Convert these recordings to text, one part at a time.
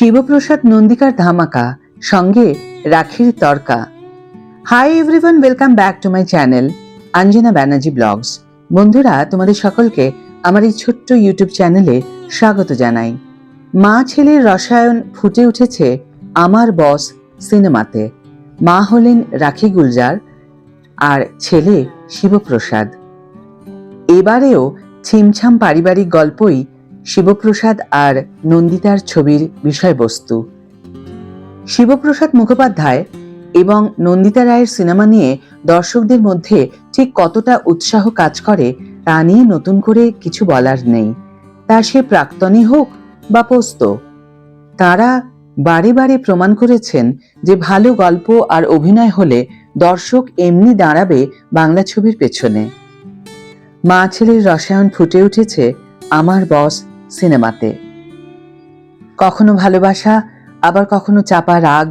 শিবপ্রসাদ নন্দিকার ধামাকা, সঙ্গে রাখির তর্কা। Hi everyone, welcome back to my channel Anjana Banerjee vlogs. বন্ধুরা, তোমাদের সকলকে আমার এই ছোট্ট ইউটিউব চ্যানেলে স্বাগত জানাই। মা ছেলের রসায়ন ফুটে উঠেছে আমার বস সিনেমাতে। মা হলেন রাখি গুলজার আর ছেলে শিবপ্রসাদ। এবারেও ছিমছাম পারিবারিক গল্পই শিবপ্রসাদ আর নন্দিতার ছবির বিষয়বস্তু। শিবপ্রসাদ মুখোপাধ্যায় এবং নন্দিতা রায়ের সিনেমা নিয়ে দর্শকদের মধ্যে ঠিক কতটা উৎসাহ কাজ করে তা নিয়ে নতুন করে কিছু বলার নেই। তা সে প্রাক্তনী হোক বা পোস্ত, তারা বারে বারে প্রমাণ করেছেন যে ভালো গল্প আর অভিনয় হলে দর্শক এমনি দাঁড়াবে বাংলা ছবির পেছনে। মা ছেলের রসায়ন ফুটে উঠেছে আমার বস সিনেমাতে। কখনো ভালোবাসা, আবার কখনো চাপা রাগ,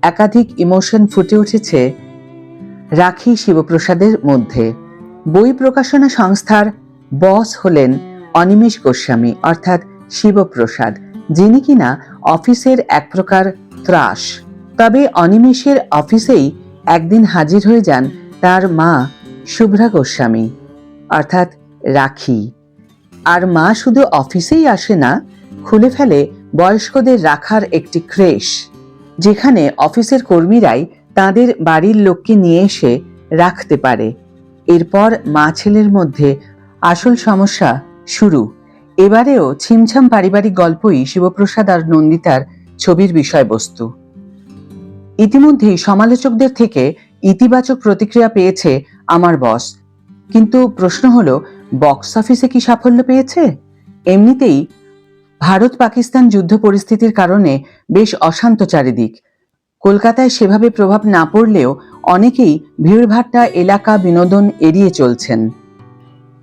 একাধিক ইমোশন ফুটে উঠেছে রাখি শিবপ্রসাদের মধ্যে। বই প্রকাশনা সংস্থার বস হলেন অনিমেষ গোস্বামী অর্থাৎ শিবপ্রসাদ, যিনি কিনা অফিসের এক প্রকার ত্রাস। তবে অনিমেষের অফিসেই একদিন হাজির হয়ে যান তার মা শুভ্রা গোস্বামী অর্থাৎ রাখি। আর মা শুধু অফিসেই আসে না, খুলে ফেলে বয়স্কদের রাখার একটি ক্রেশ, যেখানে অফিসের কর্মীরাই তাদের বাড়ির লোককে নিয়ে এসে রাখতে পারে। এরপর মা ছেলের মধ্যে আসল সমস্যা শুরু। এবারেও ছিমছাম পারিবারিক গল্পই শিবপ্রসাদ আর নন্দিতার ছবির বিষয়বস্তু। ইতিমধ্যেই সমালোচকদের থেকে ইতিবাচক প্রতিক্রিয়া পেয়েছে আমার বস, কিন্তু প্রশ্ন হলো, বক্স অফিসে কি সাফল্য পেয়েছে? এমনিতেই ভারত পাকিস্তান যুদ্ধ পরিস্থিতির কারণে বেশ অশান্ত চারিদিক। কলকাতায় সেভাবে প্রভাব না পড়লেও অনেকেই ভিড়ভাট্টা এলাকা বিনোদন এড়িয়ে চলছেন।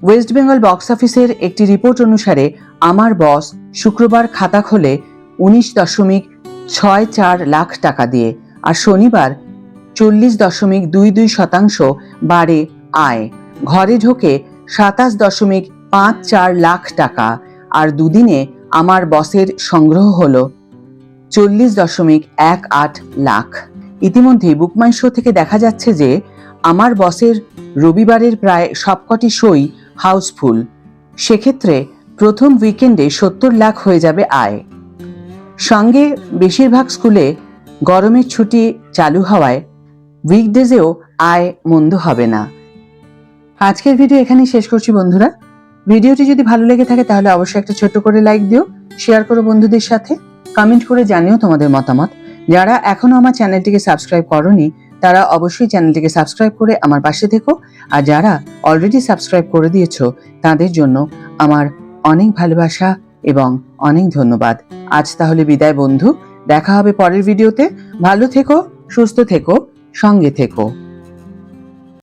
ওয়েস্ট বেঙ্গল বক্স অফিসের একটি রিপোর্ট অনুসারে আমার বস শুক্রবার খাতা খোলে 19.64 লাখ টাকা দিয়ে, আর শনিবার 40.22% বাড়ে আয়। ঘরে ঢোকে 27.54 লাখ টাকা, আর দুদিনে আমার বসের সংগ্রহ হল 40.18 লাখ। ইতিমধ্যে বুকমাই শো থেকে দেখা যাচ্ছে যে আমার বসের রবিবারের প্রায় সবকটি শোই হাউসফুল। সেক্ষেত্রে প্রথম উইকেন্ডে 70 লাখ হয়ে যাবে আয়। সঙ্গে বেশিরভাগ স্কুলে গরমের ছুটি চালু হওয়ায় উইকডেজেও আয় মন্দ হবে না। আজকের ভিডিও এখানেই শেষ করছি বন্ধুরা। ভিডিওটি যদি ভালো লেগে থাকে তাহলে অবশ্যই একটা ছোট্ট করে লাইক দিও, শেয়ার করো বন্ধুদের সাথে, কমেন্ট করে জানিও তোমাদের মতামত। যারা এখনো আমার চ্যানেলটিকে সাবস্ক্রাইব করোনি তারা অবশ্যই চ্যানেলটিকে সাবস্ক্রাইব করে আমার পাশে থেকো, আর যারা অলরেডি সাবস্ক্রাইব করে দিয়েছো তাদের জন্য আমার অনেক ভালোবাসা এবং অনেক ধন্যবাদ। আজ তাহলে বিদায় বন্ধু, দেখা হবে পরের ভিডিওতে। ভালো থেকো, সুস্থ থেকো, সঙ্গে থেকো।